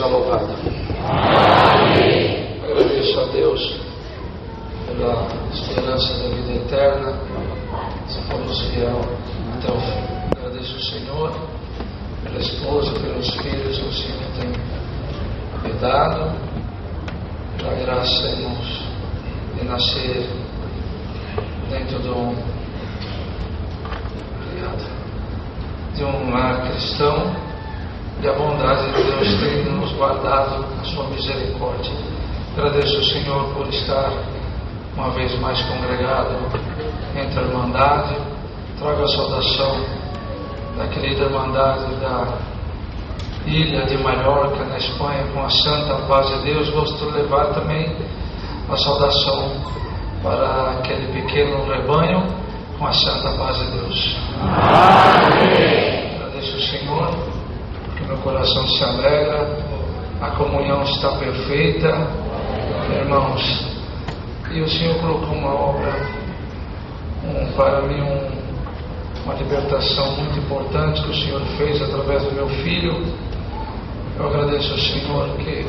louvado. Agradeço a Deus pela esperança da vida eterna, se formos fiel até o fim. Agradeço ao Senhor pela esposa, pelos filhos que o Senhor tem me dado, pela graça, irmãos, de nascer dentro de um lar cristão, e a bondade de Deus tem nos guardado a sua misericórdia. Agradeço ao Senhor por estar uma vez mais congregado entre a Irmandade. Trago a saudação da querida Irmandade da ilha de Mallorca, na Espanha, com a santa paz de Deus. Gosto de levar também a saudação para aquele pequeno rebanho, com a santa paz de Deus. Amém. Agradeço ao Senhor, porque meu coração se alegra, a comunhão está perfeita, irmãos, e o Senhor colocou uma obra, para mim, uma libertação muito importante que o Senhor fez através do meu filho. Eu agradeço ao Senhor que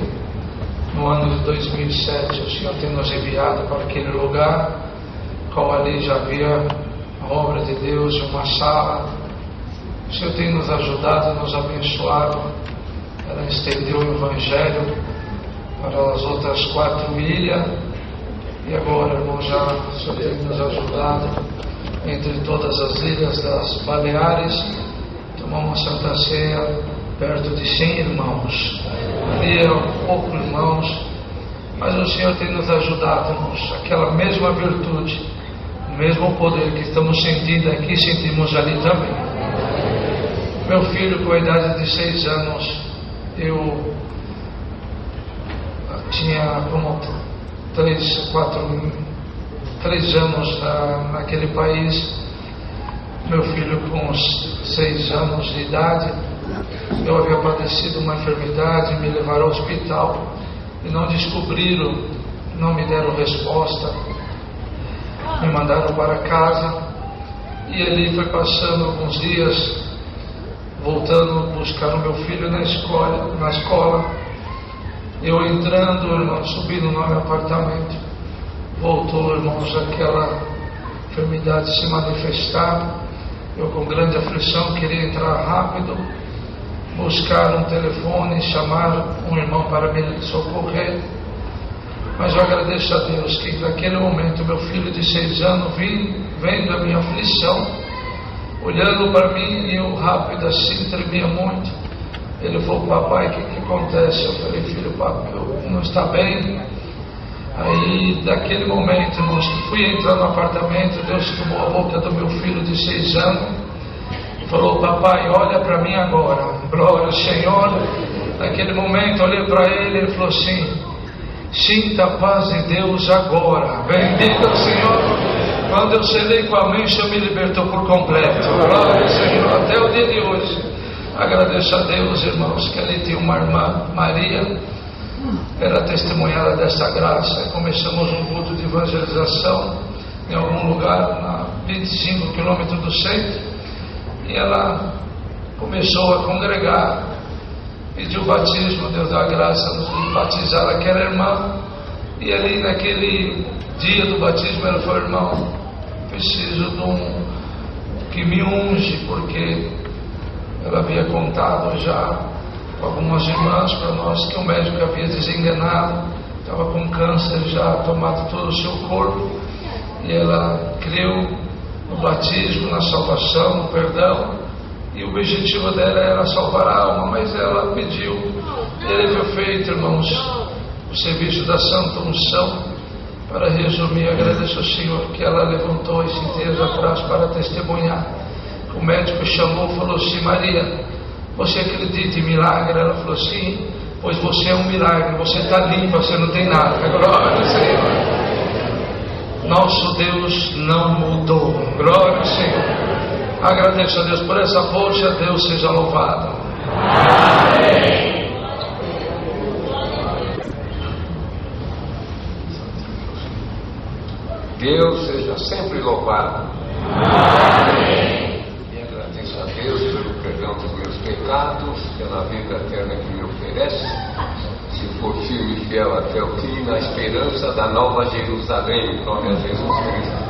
no ano de 2007 o Senhor tem nos enviado para aquele lugar, qual ali já havia a obra de Deus em uma sala. O Senhor tem nos ajudado, nos abençoado. Ela estendeu o Evangelho para as outras 4 ilhas. E agora, irmão, já o Senhor tem nos ajudado entre todas as ilhas das Baleares. Tomamos uma Santa Ceia perto de 100 irmãos. Ali eram poucos irmãos, mas o Senhor tem nos ajudado, irmãos. Aquela mesma virtude, o mesmo poder que estamos sentindo aqui, sentimos ali também. Meu filho, com a idade de 6 anos, eu tinha como 3 anos naquele país. Meu filho com 6 anos de idade, eu havia padecido uma enfermidade, me levaram ao hospital e não descobriram, não me deram resposta, me mandaram para casa. E ali foi passando alguns dias, voltando buscar o meu filho na escola, eu entrando, irmão, subindo no meu apartamento, voltou, irmãos, aquela enfermidade se manifestar. Eu, com grande aflição, queria entrar rápido, buscar um telefone, chamar um irmão para me socorrer. Mas eu agradeço a Deus que naquele momento meu filho de 6 anos, vendo a minha aflição, olhando para mim, e eu rápido assim, tremia muito. Ele falou: papai, o que acontece? Eu falei: filho, papai, eu não está bem. Aí, daquele momento, irmãos, que fui entrar no apartamento, Deus tomou a boca do meu filho de 6 anos e falou: papai, olha para mim agora. Glória ao Senhor. Naquele momento, olhei para ele, ele falou assim: sinta a paz de Deus agora. Bendito o Senhor. Quando eu selei com a mãe, o Senhor me libertou por completo. Glória ao Senhor. Até o dia de hoje, agradeço a Deus, irmãos, que ali tinha uma irmã, Maria, era testemunhada dessa graça. Começamos um culto de evangelização em algum lugar, a 25 quilômetros do centro, e ela começou a congregar, pediu o batismo, Deus deu a graça de batizar aquela irmã. E ali naquele dia do batismo ela falou: irmão, preciso de um que me unge, porque ela havia contado já com algumas irmãs para nós que o médico havia desenganado, estava com câncer já tomado todo o seu corpo, e ela creu no batismo, na salvação, no perdão, e o objetivo dela era salvar a alma, mas ela pediu. Ele foi feito, irmãos, o serviço da Santa Unção. Para resumir, agradeço ao Senhor que ela levantou esses dias atrás para testemunhar. O médico chamou e falou assim: Maria, você acredita em milagre? Ela falou: sim, pois você é um milagre, você está limpa, você não tem nada. Glória ao Senhor. Nosso Deus não mudou. Glória ao Senhor. Agradeço a Deus por essa força. Deus seja louvado. Amém. Deus seja sempre louvado. Amém. E agradeço a Deus pelo perdão dos meus pecados, pela vida eterna que me oferece, se for firme e fiel até o fim, na esperança da nova Jerusalém. Glória a Jesus Cristo.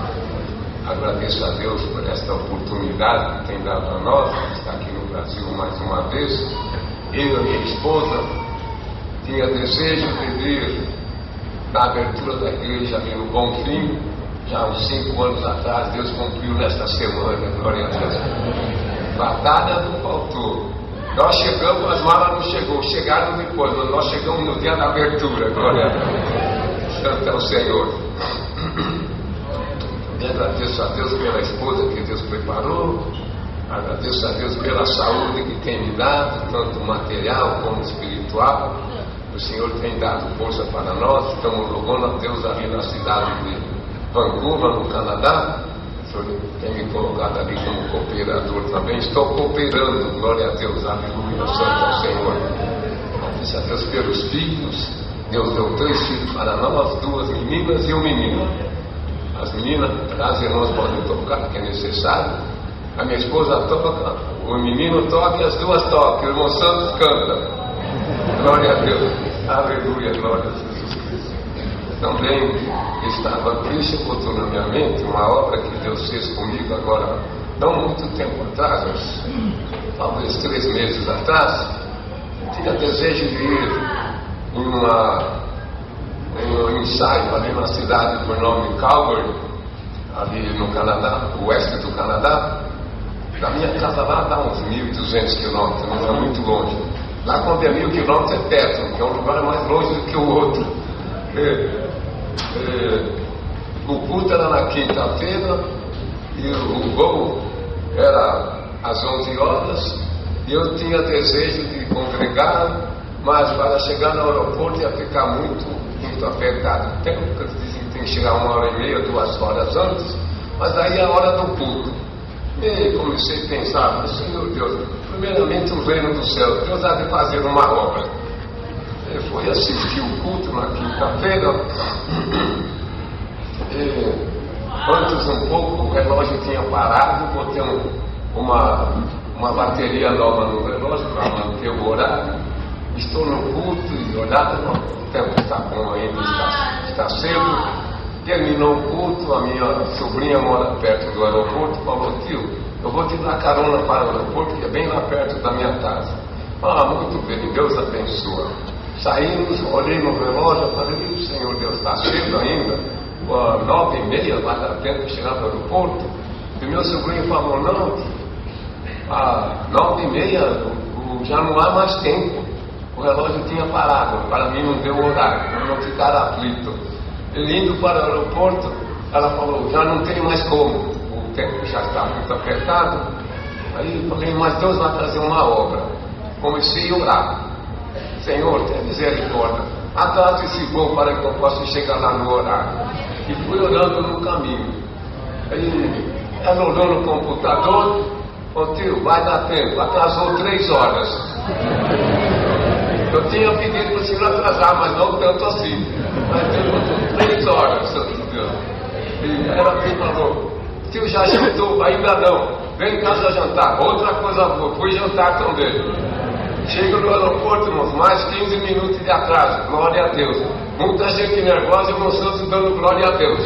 Agradeço a Deus por esta oportunidade que tem dado a nós, de estar aqui no Brasil mais uma vez. Eu e a minha esposa tinha desejo de vir na abertura da igreja ali no Bonfim, já uns 5 anos atrás. Deus cumpriu nesta semana, glória a Deus. Batalha não faltou. Nós chegamos, as malas não chegou, chegaram depois, mas nós chegamos no dia da abertura, glória a Deus. Santo é o Senhor. Eu agradeço a Deus pela esposa que Deus preparou, agradeço a Deus pela saúde que tem me dado, tanto material como espiritual. O Senhor tem dado força para nós. Estamos louvando a Deus ali na cidade de Vancouver, no Canadá. O Senhor tem me colocado ali como cooperador também. Estou cooperando, glória a Deus, aleluia, santo ao Senhor. Agradeço a Deus pelos filhos. Deus deu 3 filhos para nós, 2 meninas e um menino. As meninas, as irmãs podem tocar, que é necessário. A minha esposa toca, o menino toca e as 2 tocam. O irmão Santos canta. Glória a Deus, aleluia, glória a Jesus Cristo. Também estava triste, botou na minha mente uma obra que Deus fez comigo agora, não muito tempo atrás, talvez 3 meses atrás. Tinha desejo de ir em um ensaio ali na cidade por nome Calgary, ali no Canadá, no oeste do Canadá. Da minha casa lá dá uns 1.200 quilômetros, não é muito longe. Lá quando é 1.000 quilômetros é perto, que é um lugar mais longe do que o outro. O culto era na quinta-feira e o voo era às 11 horas, e eu tinha desejo de congregar, mas para chegar no aeroporto ia ficar muito apertado. Tem que chegar 1h30, 2 horas antes, mas daí é a hora do culto. E comecei a pensar, Senhor Deus, primeiramente o reino do céu, Deus há de fazer uma obra. Eu fui assistir o culto na quinta-feira, e antes um pouco o relógio tinha parado, botei uma bateria nova no relógio para manter o horário. Estou no culto e olhava, o tempo está bom ainda, está cedo. Terminou o culto, a minha sobrinha mora perto do aeroporto, falou: tio, eu vou te dar carona para o aeroporto, que é bem lá perto da minha casa. Muito bem, Deus abençoa. Saímos, olhei no relógio, falei: Senhor Deus, está cedo ainda, 9h30, vai dar tempo de chegar no aeroporto. E meu sobrinho falou: não, 9h30, já não há mais tempo. O relógio tinha parado, para mim não deu horário, para não ficar aflito. Ele indo para o aeroporto, ela falou: já não tem mais como, o tempo já está muito apertado. Aí eu falei: mas Deus vai fazer uma obra. Comecei a orar: Senhor, tenha misericórdia, atrasa esse voo para que eu possa chegar lá no horário. E fui orando no caminho. Aí ela olhou no computador: ô tio, vai dar tempo. Atrasou 3 horas. Eu tinha pedido para o senhor atrasar, mas não tanto assim. Mas deu 3 horas, Santo Deus. E ela me falou: tio, já jantou? Ainda não. Vem em casa jantar. Outra coisa boa, fui jantar também. Chego no aeroporto, irmãos, mais 15 minutos de atraso. Glória a Deus. Muita gente nervosa e o Santos dando glória a Deus.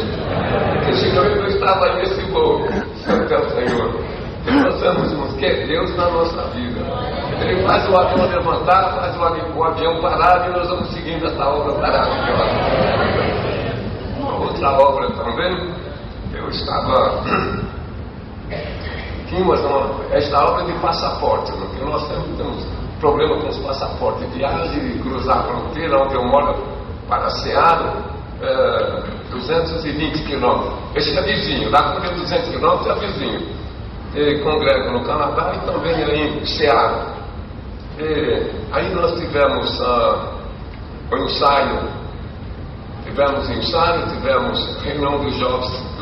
Porque senão eu não estava aí nesse voo. Santo é o Senhor. E nós vamos, irmãos, que é Deus na nossa vida. Ele faz o avião levantar, faz o avião parar, e nós vamos seguindo essa obra maravilhosa. Uma outra obra também, eu estava... Tínhamos esta obra de passaporte, porque nós temos problema com os passaportes de viagem, e cruzar a fronteira, onde eu moro, para Seattle, 220 quilômetros. Esse é vizinho, lá quando é 200 quilômetros é vizinho. Congrego no Canadá e também em Seattle. Aí nós tivemos o ensaio, tivemos reunião dos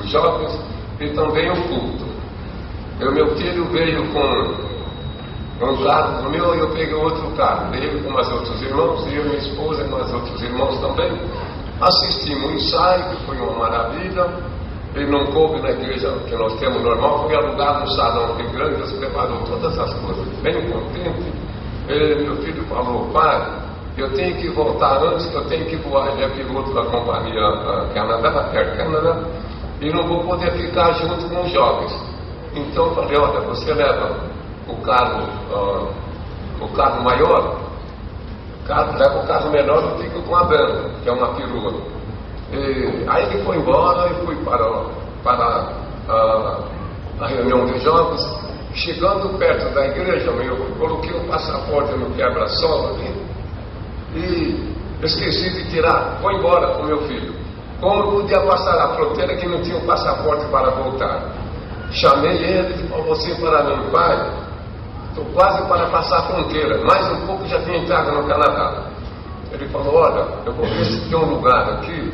jovens e também o culto. Meu filho veio com um carro meu e eu peguei outro carro. Veio com umas outros irmãos, e eu, minha esposa e umas outros irmãos também. Assistimos o ensaio, que foi uma maravilha. Ele não coube na igreja que nós temos normal, foi alugado um salão bem grande, Deus preparou todas as coisas, bem contente. Meu filho falou: pai, eu tenho que voltar antes, que eu tenho que voar. Ele é piloto da companhia Air Canada, e não vou poder ficar junto com os jovens. Então eu falei, olha, você leva o carro maior, leva o carro menor, eu fico com a banda, que é uma perua. Aí ele foi embora e fui para a reunião de jovens. Chegando perto da igreja, eu coloquei o passaporte no quebra-sola ali e esqueci de tirar. Foi embora com meu filho. Como eu podia passar a fronteira que não tinha o passaporte para voltar? Chamei ele e falou assim para mim, pai, estou quase para passar a fronteira, mais um pouco já tinha entrado no Canadá. Ele falou, olha, eu vou ver se tem um lugar aqui,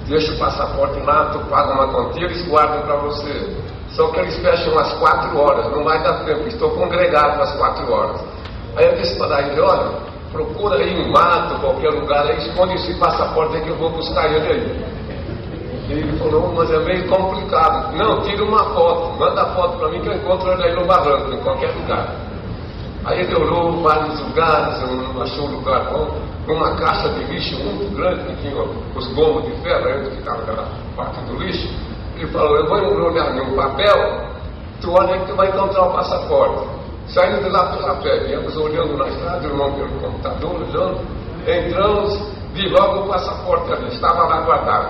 deixa o passaporte lá, tu paga uma quantia, eles guardam para você. Só que eles fecham às 4 horas, não vai dar tempo, estou congregado às 4 horas. Aí eu disse para ele, olha, procura aí um mato, qualquer lugar aí, esconde esse passaporte aí que eu vou buscar ele aí. E ele falou, mas é meio complicado. Não, tira uma foto, manda a foto para mim que eu encontro ele aí no barranco, em qualquer lugar. Aí ele olhou vários lugares, não achou um lugar bom, numa caixa de lixo muito grande, que tinha os gomos de ferro, aí onde ficava aquela parte do lixo. Ele falou, eu vou olhar em um papel, tu olha que tu vai encontrar o passaporte. Saindo de lá pela pé, viemos olhando na estrada, o irmão pelo computador, olhando, entramos, vi logo o passaporte ali, estava lá guardado.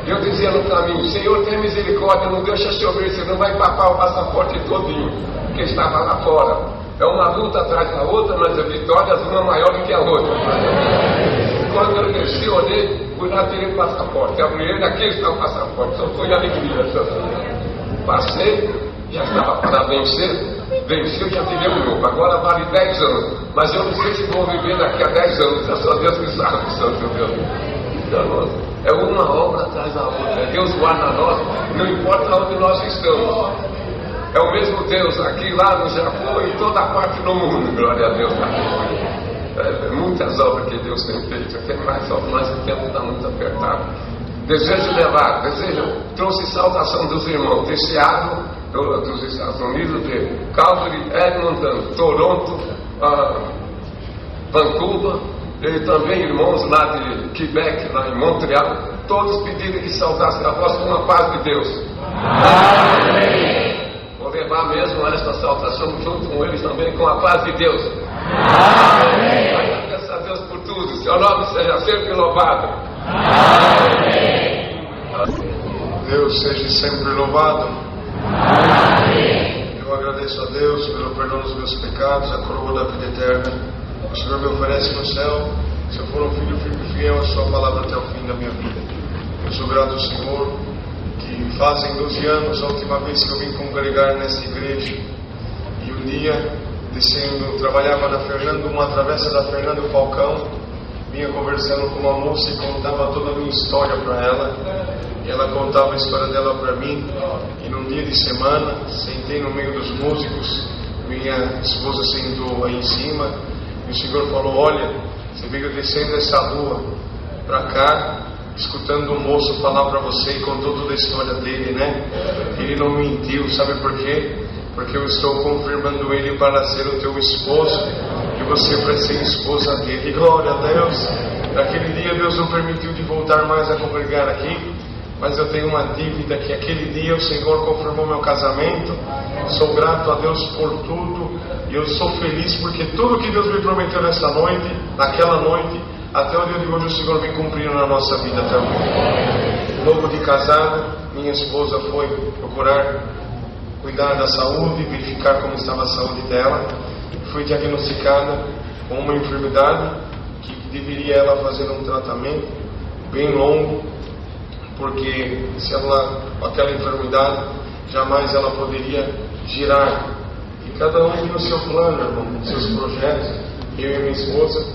E eu dizia no caminho, Senhor, tem misericórdia, não deixa chover, você não vai papar o passaporte todinho, que estava lá fora. É uma luta atrás da outra, mas a vitória é uma maior do que a outra. Quando eu desci, olhei, fui lá, tirei o passaporte. Abri ele, aqui está o passaporte, só foi alegria. Passei, já estava para vencer. Venceu, já tirei o novo. Agora vale 10 anos. Mas eu não sei se vou viver daqui a 10 anos. É só Deus que sabe, Santo Deus. Então, é uma obra atrás da outra. Deus guarda nós, não importa onde nós estamos. É o mesmo Deus aqui, lá no Japão e em toda parte do mundo. Glória a Deus. Muitas obras que Deus tem feito. Tem mais obras, mas o tempo está muito apertado. Trouxe saudação dos irmãos de Seattle, dos Estados Unidos, de Calgary, Edmonton, Toronto, Vancouver, e também irmãos lá de Quebec, lá em Montreal. Todos pediram que saudassem a voz com a paz de Deus. Amém. Vou levar mesmo esta saudação junto com eles também, com a paz de Deus. Amém. Agradeço a Deus por tudo. Seu nome seja sempre louvado. Amém. Deus seja sempre louvado. Amém. Eu agradeço a Deus pelo perdão dos meus pecados, a coroa da vida eterna. O Senhor me oferece no céu, se eu for um filho fiel à sua palavra até o fim da minha vida. Eu sou grato ao Senhor, que fazem 12 anos a última vez que eu vim congregar nesta igreja. E um dia, descendo, trabalhava na Fernando, uma travessa da Fernando Falcão, vinha conversando com uma moça e contava toda a minha história para ela. E ela contava a história dela para mim. E num dia de semana, sentei no meio dos músicos, minha esposa sentou aí em cima, e o Senhor falou, olha, você veio descendo essa rua para cá, escutando um moço falar para você e contou toda a história dele, né? Ele não mentiu, sabe por quê? Porque eu estou confirmando ele para ser o teu esposo, e você vai ser esposa dele. Glória a Deus. Naquele dia Deus não permitiu de voltar mais a congregar aqui, mas eu tenho uma dívida que aquele dia o Senhor confirmou meu casamento. Sou grato a Deus por tudo, e eu sou feliz porque tudo que Deus me prometeu nessa noite, naquela noite, até o dia de hoje o Senhor vem cumprindo na nossa vida também. Novo de casado, minha esposa foi procurar cuidar da saúde, verificar como estava a saúde dela. Foi diagnosticada com uma enfermidade que deveria ela fazer um tratamento bem longo, porque se ela, com aquela enfermidade, jamais ela poderia girar. E cada um tem o seu plano, irmão, seus projetos. Eu e minha esposa,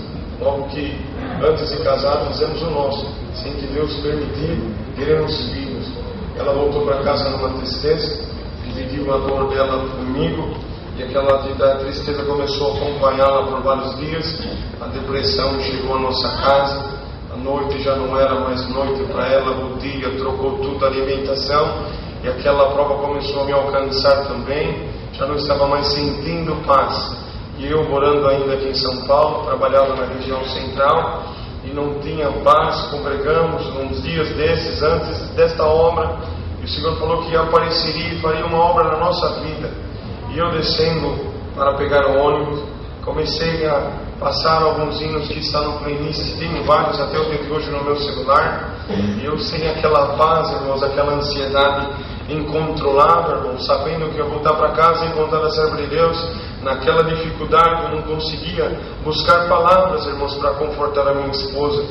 logo que antes de casar, fizemos o nosso. Sem que Deus permitir, teremos filhos. Ela voltou para casa numa tristeza, dividiu a dor dela comigo, e aquela tristeza começou a acompanhá-la por vários dias. A depressão chegou à nossa casa. A noite já não era mais noite para ela, o dia trocou tudo, a alimentação, e aquela prova começou a me alcançar também. Já não estava mais sentindo paz. e eu morando ainda aqui em São Paulo, trabalhava na região central e não tinha paz. Congregamos uns dias desses, antes desta obra, e o Senhor falou que apareceria e faria uma obra na nossa vida. E eu descendo para pegar o ônibus, comecei a passar alguns hinos que estão no playlist, tenho vários até o dia de hoje no meu celular, e eu sem aquela paz, irmãos, aquela ansiedade incontrolável, irmãos, sabendo que eu voltar para casa e encontrar a serva de Deus, naquela dificuldade eu não conseguia buscar palavras, irmãos, para confortar a minha esposa.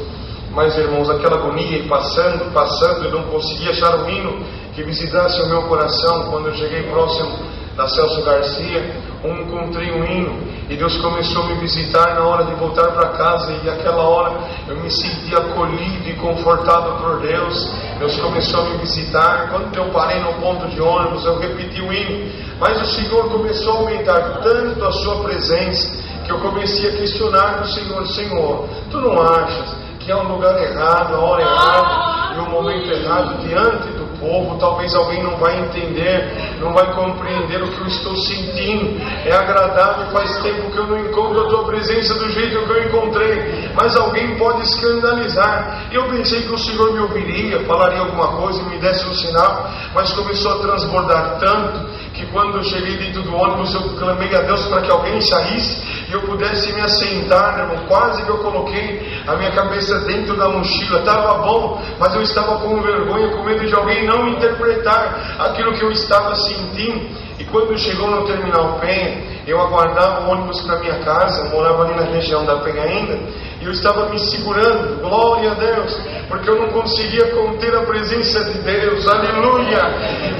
Mas, irmãos, aquela agonia e passando, eu não conseguia achar um hino que visitasse o meu coração. Quando eu cheguei próximo da Celso Garcia, encontrei um hino e Deus começou a me visitar na hora de voltar para casa, e naquela hora eu me senti acolhido e confortado por Deus. Deus começou a me visitar. Quando eu parei no ponto de ônibus, eu repeti o hino, mas o Senhor começou a aumentar tanto a sua presença que eu comecei a questionar do Senhor: Senhor, tu não achas que é um lugar errado, a hora errada e o momento errado diante do povo? Talvez alguém não vai entender, não vai compreender o que eu estou sentindo. É agradável, faz tempo que eu não encontro a tua presença do jeito que eu encontrei, mas alguém pode escandalizar. Eu pensei que o Senhor me ouviria, falaria alguma coisa e me desse um sinal, mas começou a transbordar tanto que quando eu cheguei dentro do ônibus, eu clamei a Deus para que alguém saísse e eu pudesse me assentar, irmão. Quase que eu coloquei a minha cabeça dentro da mochila. Estava bom, mas eu estava com vergonha, com medo de alguém não interpretar aquilo que eu estava sentindo. E quando chegou no Terminal Penha, eu aguardava o ônibus para minha casa. Eu morava ali na região da Penha ainda, e eu estava me segurando, glória a Deus, porque eu não conseguia conter a presença de Deus, aleluia.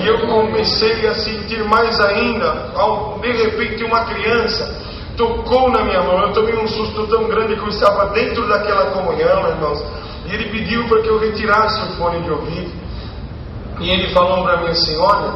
E eu comecei a sentir mais ainda. De repente uma criança tocou na minha mão. Eu tomei um susto tão grande que eu estava dentro daquela comunhão, irmãos, e ele pediu para que eu retirasse o fone de ouvido, e ele falou para mim assim: olha,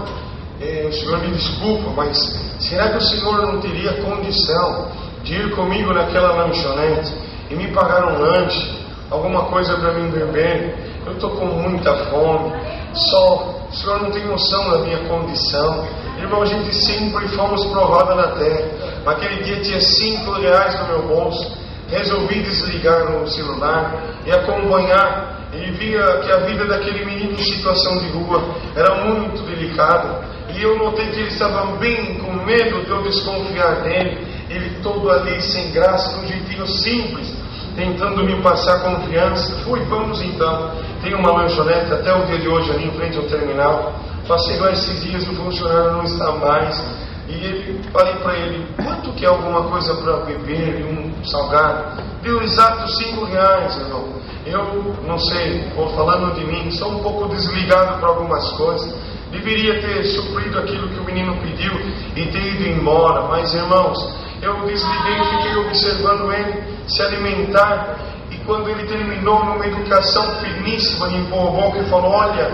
o senhor me desculpa, mas será que o senhor não teria condição de ir comigo naquela lanchonete e me pagar um lanche, alguma coisa para mim beber? Eu estou com muita fome, o senhor não tem noção da minha condição. Irmão, a gente sempre fomos provados na terra. Naquele dia tinha R$5 no meu bolso. Resolvi desligar o celular e acompanhar, e via que a vida daquele menino em situação de rua era muito delicada. E eu notei que ele estava bem com medo de eu desconfiar dele. Ele todo ali sem graça, de um jeitinho simples, tentando me passar confiança. Vamos então. Tem uma lanchonete até o dia de hoje ali em frente ao terminal. Passei lá esses dias, o funcionário não está mais. E falei para ele: quanto que é alguma coisa para beber e um salgado? Deu exato R$5, irmão. Eu não sei, vou falando de mim, sou um pouco desligado para algumas coisas. Deveria ter suprido aquilo que o menino pediu e ter ido embora. Mas, irmãos, eu desliguei e fiquei observando ele se alimentar. E quando ele terminou numa educação finíssima, limpou a boca e falou: olha,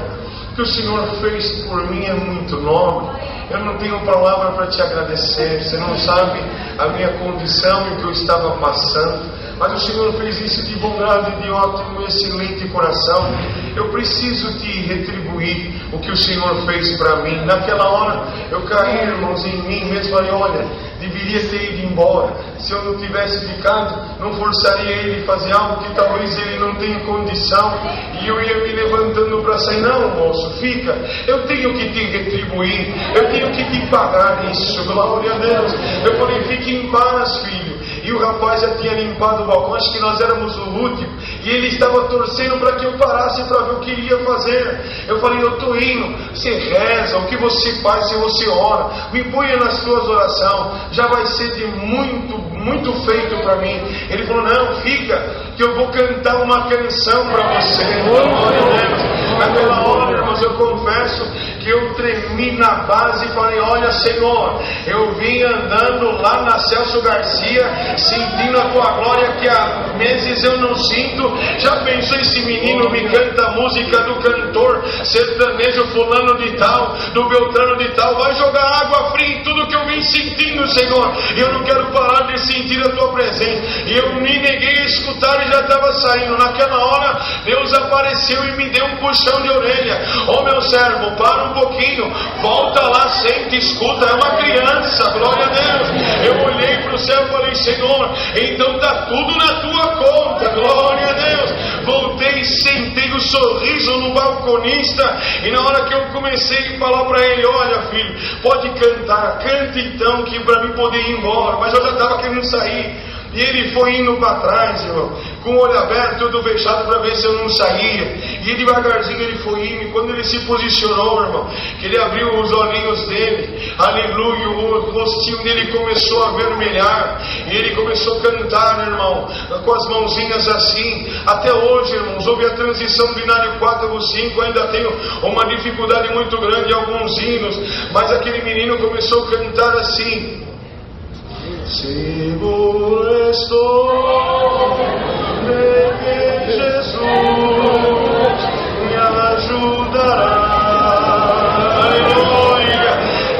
o que o Senhor fez por mim é muito nobre. Eu não tenho palavra para te agradecer. Você não sabe a minha condição e o que eu estava passando, mas o Senhor fez isso de bom grado e de ótimo, excelente coração. Eu preciso te retribuir o que o Senhor fez para mim. Naquela hora eu caí, irmãos, em mim mesmo. Falei: olha, deveria ter ido embora. Se eu não tivesse ficado, não forçaria ele a fazer algo que talvez ele não tenha condição, e eu ia me levantando para sair. Não, moço, fica, eu tenho que te retribuir, eu tenho que te pagar isso, glória a Deus. Eu falei: fique em paz, filho. E o rapaz já tinha limpado o balcão, acho que nós éramos o último, e ele estava torcendo para que eu parasse para ver o que ele ia fazer. Eu falei: eu estou indo. Você reza, o que você faz, se você ora, me ponha nas tuas orações, já vai ser de muito feito para mim. Ele falou: não, fica, que eu vou cantar uma canção para você. Glória a Deus. Naquela hora, irmãos, eu confesso que eu tremi na base e falei: olha, Senhor, eu vim andando lá na Celso Garcia, sentindo a tua glória que há meses eu não sinto. Já pensou, esse menino me canta a música do cantor sertanejo fulano de tal, do Beltrano de tal, vai jogar água fria em tudo que eu vim sentindo, Senhor. E eu não quero parar de sentir a tua presença. E eu me neguei a escutar e já estava saindo. Naquela hora, Deus apareceu e me deu um puxão de orelha. Ô meu servo, para um pouquinho, volta lá, sente, escuta, é uma criança, glória a Deus. Eu olhei para o céu e falei, Senhor, então está tudo na tua conta, glória a Deus. Voltei e sentei o sorriso no balconista, e na hora que eu comecei a falar para ele, olha filho, pode cantar, canta então, que para mim poder ir embora, mas eu já estava querendo sair. E ele foi indo para trás, irmão, com o olho aberto, todo fechado, para ver se eu não saía. E devagarzinho ele foi indo. E quando ele se posicionou, irmão, que ele abriu os olhinhos dele, aleluia, o rostinho dele começou a vermelhar. E ele começou a cantar, irmão, com as mãozinhas assim. Até hoje, irmãos, houve a transição do binário 4 para o 5. Ainda tenho uma dificuldade muito grande em alguns hinos. Mas aquele menino começou a cantar assim: seguro estou de que Jesus me ajudará. Aleluia!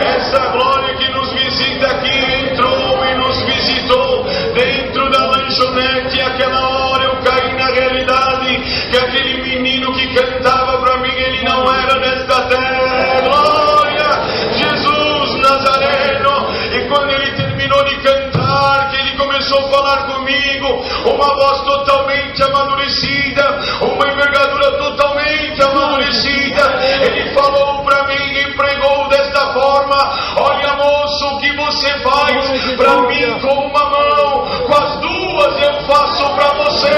Essa glória que nos visita aqui entrou e nos visitou dentro da lanchonete. Aquela hora eu caí na realidade que aquele menino que cantava para mim, ele não era desta terra. Glória! Jesus Nazareno! E quando ele terminou de cantar, que ele começou a falar comigo, uma voz totalmente amadurecida, uma envergadura totalmente amadurecida, ele falou para mim e pregou desta forma: olha moço, o que você faz para mim com uma mão, com as duas eu faço para você.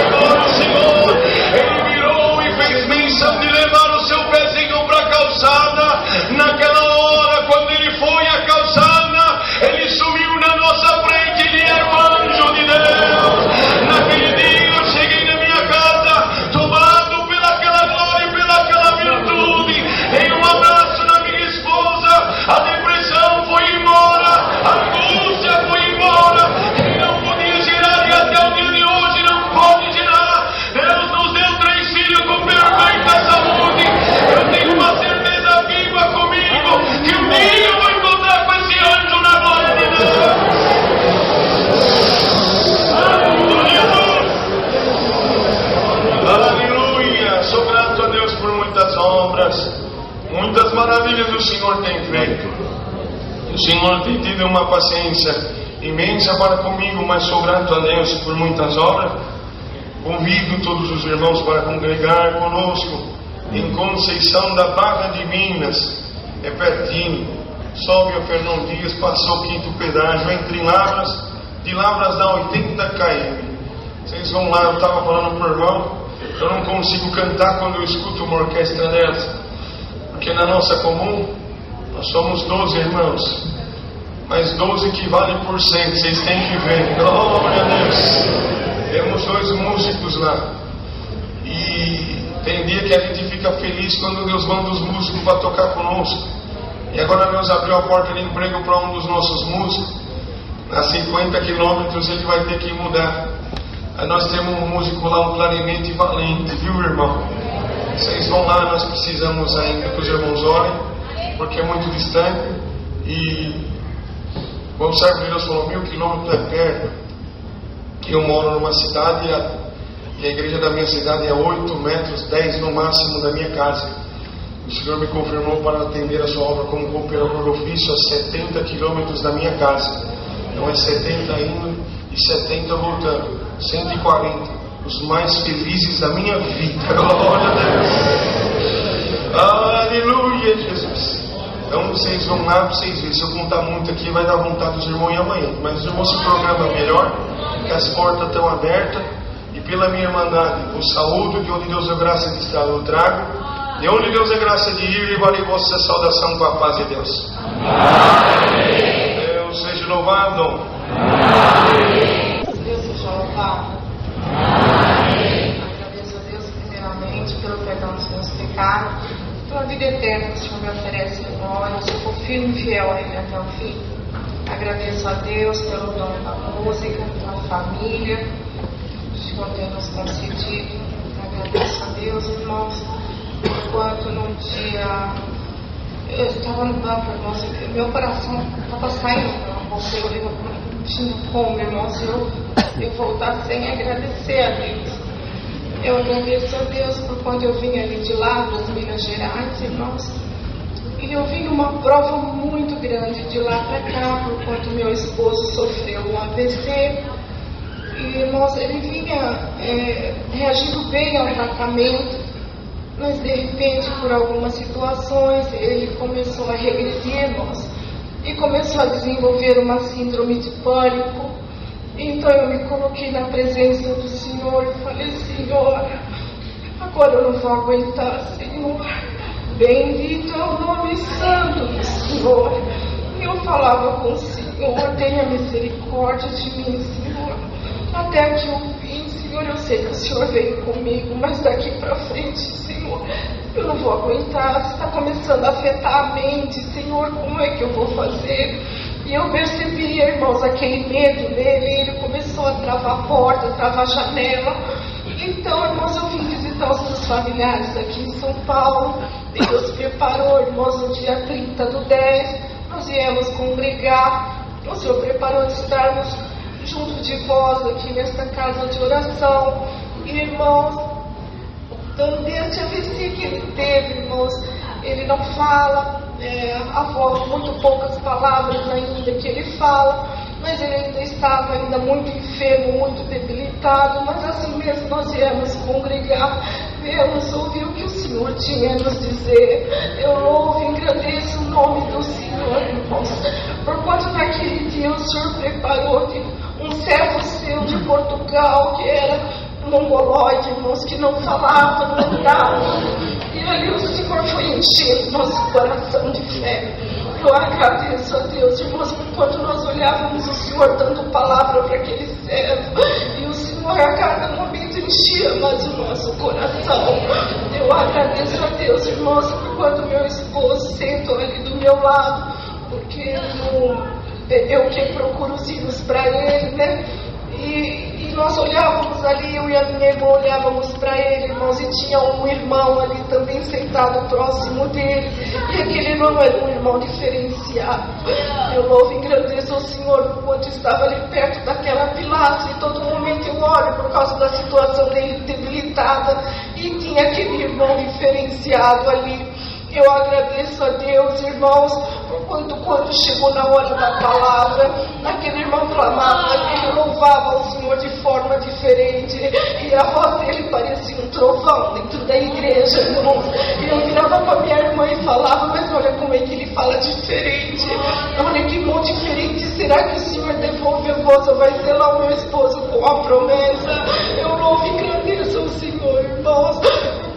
Glória ao Senhor. Ele virou e fez menção de levar o seu pezinho para a calçada. Naquela hora, quando ele foi à calçada, ele sumiu na nossa frente. Ele era um anjo de Deus. Naquele dia eu cheguei na minha casa, tomado pelaquela glória e pelaquela virtude. Dei um abraço na minha esposa. A depressão foi embora, a angústia foi embora. Quem não podia gerar e até o dia de hoje não pode gerar. Deus nos deu 3 filhos com perfeita saúde. Eu tenho uma certeza viva comigo que um dia eu vou encontrar com esse anjo na glória de Deus. Aleluia! Sou grato a Deus por muitas obras, muitas maravilhas o Senhor tem feito. O Senhor tem tido uma paciência imensa para comigo, mas sou grato a Deus por muitas obras. Convido todos os irmãos para congregar conosco em Conceição da Barra de Minas. É pertinho. Sobe ao Fernão Dias, passou o 5º pedágio, entre Lavras, de Lavras dá 80 km. Vocês vão lá, eu estava falando para o irmão, eu não consigo cantar quando eu escuto uma orquestra dessa, porque na nossa comum nós somos 12 irmãos, mas 12 equivale por 100, vocês têm que ver. Glória a Deus. Temos 2 músicos lá, e tem dia que a gente fica feliz quando Deus manda os músicos para tocar conosco. E agora Deus abriu a porta de emprego para um dos nossos músicos. A 50 quilômetros ele vai ter que mudar. Aí nós temos um músico lá, um clarinete valente, viu irmão? Vocês vão lá, nós precisamos ainda que os irmãos orem, porque é muito distante. E o servo de Deus falou: 1000 quilômetros é perto. Eu moro numa cidade e a igreja da minha cidade é 8 metros, 10 no máximo da minha casa. O Senhor me confirmou para atender a sua obra como cooperador do ofício a 70 quilômetros da minha casa. Então é 70 indo e 70 voltando. 140. Os mais felizes da minha vida. Glória a Deus. Aleluia, Jesus. Então vocês vão lá para vocês verem. Se eu contar muito aqui, vai dar vontade dos irmãos ir amanhã. Mas os irmãos se programam melhor, que as portas estão abertas. E pela minha irmandade, o saúdo, de onde Deus é graça de estar, eu trago. De onde Deus é graça de ir, e vale vossa saudação com a paz de Deus. Amém. Deus seja louvado. Amém. Deus seja louvado. Amém. Agradeço a Deus primeiramente pelo perdão dos meus pecados, pela vida eterna que o Senhor me oferece agora. Eu sou firme e fiel a Ele até o fim. Agradeço a Deus pelo dom da música, pela família que o Senhor tem nos concedido. Agradeço a Deus, irmãos, por quando no dia eu estava no banco, irmãos, meu coração estava saindo pela boca, eu não tinha como, irmãos, eu voltar sem agradecer a Deus. Eu agradeço a Deus por quando eu vim ali de lá, das Minas Gerais, irmãos, e eu vim numa prova muito grande de lá para cá, por quanto meu esposo sofreu um AVC. E, irmãos, ele vinha reagindo bem ao tratamento, mas de repente, por algumas situações, ele começou a regredir, irmãos, e começou a desenvolver uma síndrome de pânico. Então eu me coloquei na presença do Senhor e falei: Senhor, agora eu não vou aguentar, Senhor, bendito é o nome santo do Senhor. E eu falava com o Senhor: tenha misericórdia de mim, Senhor. Até que eu vim, Senhor, eu sei que o Senhor veio comigo, mas daqui para frente, Senhor, eu não vou aguentar, está começando a afetar a mente, Senhor, como é que eu vou fazer? E eu percebi, irmãos, aquele medo nele, ele começou a travar a porta, travar a janela. Então, irmãos, eu vim visitar os meus familiares aqui em São Paulo, e Deus preparou, irmãos, no dia 30/10, nós viemos congregar, o Senhor preparou de estarmos junto de vós aqui nesta casa de oração. E, irmãos, então desde a AVC que ele teve, irmãos, ele não fala, a voz, muito poucas palavras ainda que ele fala, mas ele ainda estava ainda muito enfermo, muito debilitado, mas assim mesmo nós viemos congregar, viemos ouvir o que o Senhor tinha a nos dizer. Eu louvo e engrandeço o nome do Senhor, irmãos, por quanto naquele dia o Senhor preparou um servo seu de Portugal, que era mongoloide, irmãos, que não falava, não andava, e ali o Senhor foi enchendo nosso coração de fé. Eu agradeço a Deus, irmãos, enquanto nós olhávamos o Senhor dando palavra para aquele servo, e o Senhor a cada momento enchia mais o nosso coração. Eu agradeço a Deus, irmãos, por quando meu esposo sentou ali do meu lado, porque eu que procuro os hinos para ele, né? E nós olhávamos ali, eu e a minha irmã olhávamos para ele, irmãos, e tinha um irmão ali também sentado próximo dele, e aquele irmão era um irmão diferenciado. Eu louvo e engrandeço ao Senhor enquanto estava ali perto daquela pilastra, e todo momento eu olho por causa da situação dele debilitada, e tinha aquele irmão diferenciado ali. Eu agradeço a Deus, irmãos, quando chegou na hora da palavra, aquele irmão clamava, ele louvava ao Senhor de forma diferente, e a voz dele parecia um trovão dentro da igreja, irmãos. E eu virava para minha irmã e falava: mas olha como é que ele fala diferente, olha que irmão diferente, será que o Senhor devolve a voz ou vai selar o meu esposo com a promessa? Eu louvo e agradeço ao Senhor, irmãos.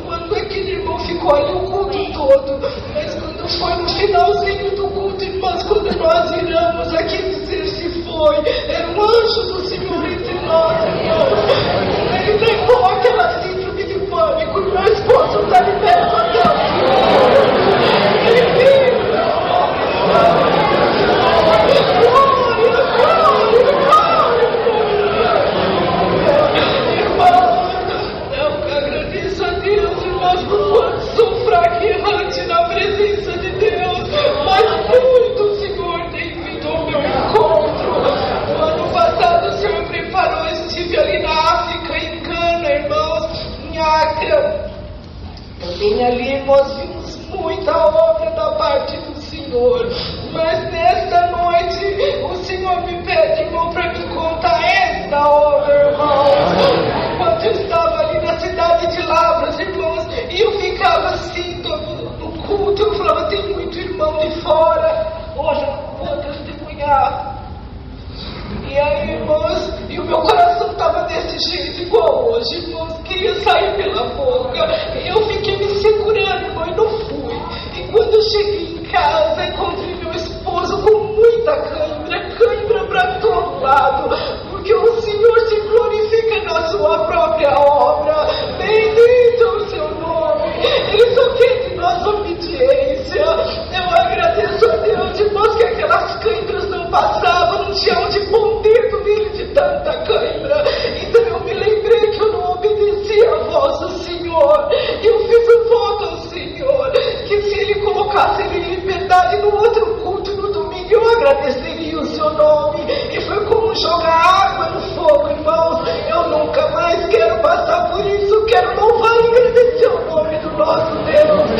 Quando aquele irmão ficou ali o culto todo, mas quando foi no finalzinho do culto, irmãos, quando nós viramos aqui dizer se foi, era um anjo do Senhor entre nós, irmãos. Ele pegou aquela síndrome de pânico, e meu esposo está liberto até o fim. Ele vive. Fraqueante na presença de Deus, mas muito o Senhor tem vindo ao meu encontro. No ano passado o Senhor preparou, estive ali na África, em Cana, irmãos, em Acre. Também ali, irmãos, vimos muita obra da parte do Senhor, mas nesta noite o Senhor me pede, irmão, para me contar esta obra, irmãos. Quando eu estava ali na cidade de Lavras, irmãos, e eu ficava assim no culto, eu falava: tem muito irmão de fora, hoje eu vou testemunhar. E aí, irmãos, e o meu coração estava desse jeito, igual hoje, irmãos, queria sair pela boca, e eu fiquei me segurando, irmão, e não fui. E quando eu cheguei em casa, encontrei meu esposo com muita cãibra para todo lado, porque o Senhor se glorifica na sua própria obra. Bendito é o seu nome. Ele só quer de nós obediência. Eu agradeço a Deus, irmãos, que aquelas cãibras não passavam, não tinha onde pôr o dedo nele de tanta cãibra. Então eu me lembrei que eu não obedeci a voz do Senhor. Eu fiz um voto ao Senhor.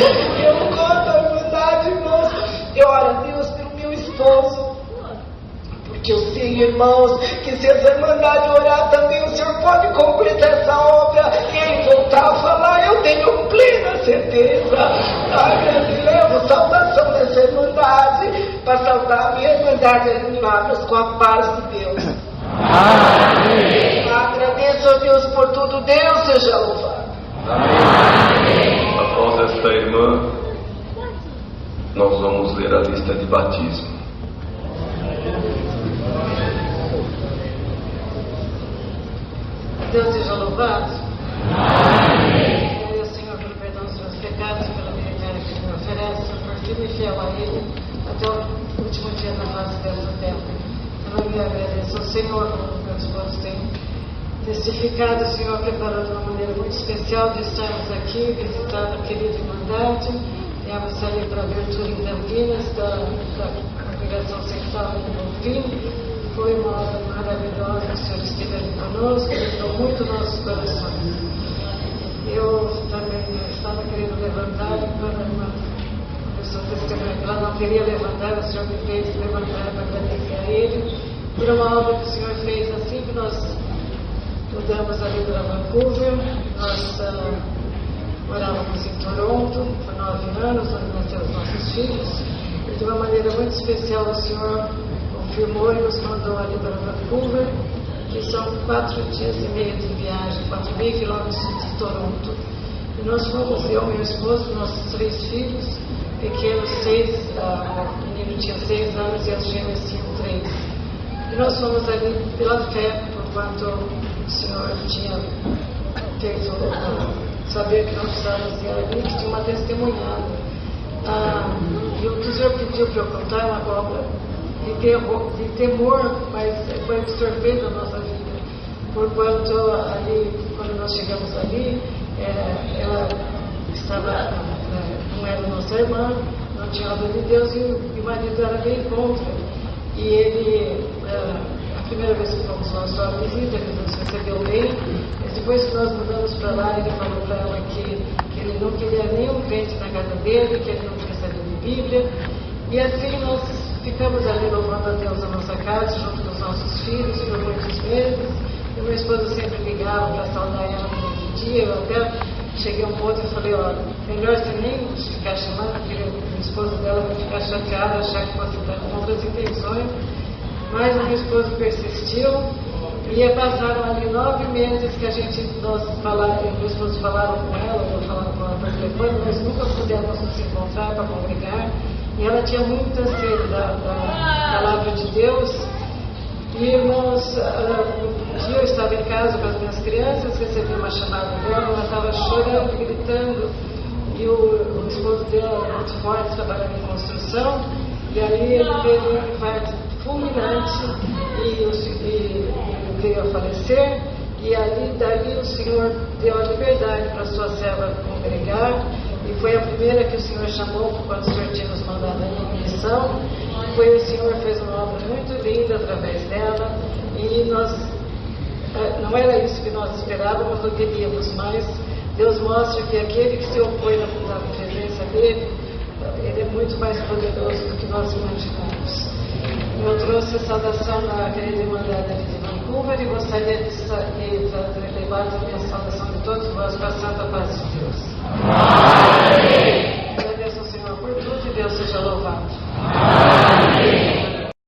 Eu conto a Irmandade, irmãos. Eu oro a Deus pelo meu esposo. Porque eu sei, irmãos, que se essa Irmandade orar também, o Senhor pode completar essa obra. E ele voltar a falar, eu tenho plena certeza. Eu levo saudação dessa Irmandade, para saudar a minha Irmandade animadas com a paz de Deus. Amém. Agradeço a Deus por tudo. Deus seja louvado. Amém. Após esta irmã, nós vamos ler a lista de batismo. Deus seja louvado. Amém. Eu, Senhor, pelo perdão dos meus pecados, pela misericórdia que me oferece, sou por firme e fiel a Ele, até o último dia da face dessa terra. Eu me agradeço ao Senhor, como meu esposo tem testificado, o Senhor preparou de uma maneira muito especial de estarmos aqui, visitando a querida Irmandade. Viemos ali para a abertura em Campinas, da Congregação Central de Bonfim. Foi uma obra maravilhosa, o Senhor esteve ali conosco, ajudou muito nossos corações. Eu também estava querendo levantar para uma pessoa testemunha que ela não queria levantar, o Senhor me fez levantar para agradecer a Ele por uma obra que o Senhor fez assim que nós mudamos ali para Vancouver. Nós morávamos em Toronto por 9 anos, onde nasceram os nossos filhos, e de uma maneira muito especial o Senhor confirmou e nos mandou ali para Vancouver, que são 4 dias e meio de viagem, 4.000 quilômetros de Toronto. E nós fomos, eu e meu esposo, nossos 3 filhos, pequenos, 6, o menino tinha 6 anos e as gêmeas tinham 3. E nós fomos ali pela fé, por quanto o Senhor tinha feito saber que nós precisávamos ir ali, que tinha uma testemunhada. E o que o Senhor pediu para eu contar é uma obra de temor, mas foi absorvendo a nossa vida. Porquanto ali, quando nós chegamos ali, ela estava, não era nossa irmã, não tinha obra de Deus, e o marido era bem contra. E ele, a primeira vez que fomos nós só a visita, ele nos recebeu bem, mas depois que nós mudamos para lá, ele falou para ela que ele não queria nenhum crente na casa dele, que ele não queria saber de Bíblia. E assim nós ficamos ali louvando a Deus na nossa casa, junto com os nossos filhos, por muitos meses. E meu esposo sempre ligava para saudar ela no outro dia. Eu até cheguei a um ponto e falei, olha, melhor você nem ficar chamando, porque o esposo dela vai ficar chateado, achar que você está com outras intenções. Mas o meu esposo persistiu. E passaram ali 9 meses que nós falávamos, meu esposo falaram com ela, eu falava com ela por telefone, nós nunca pudemos nos encontrar para congregar. E ela tinha muita sede da palavra de Deus. E, irmãos, um dia eu estava em casa com as minhas crianças, recebi uma chamada dela, ela estava chorando, gritando. E o esposo dela era muito forte, trabalhando em construção. E ali ele teve um infarto fulminante e veio a falecer. E dali o Senhor deu a liberdade para a sua serva congregar. E foi a primeira que o Senhor chamou quando o Senhor tinha nos mandado em missão. O Senhor fez uma obra muito linda através dela. E nós, não era isso que nós esperávamos ou queríamos, mas Deus mostra que aquele que se opõe na presença dele, ele é muito mais poderoso do que nós imaginamos. Eu trouxe a saudação da querida Irmandade de Vancouver e gostaria de levar também a saudação de todos vós para a Santa Paz de Deus. Amém. Agradeço ao Senhor por tudo e Deus seja louvado.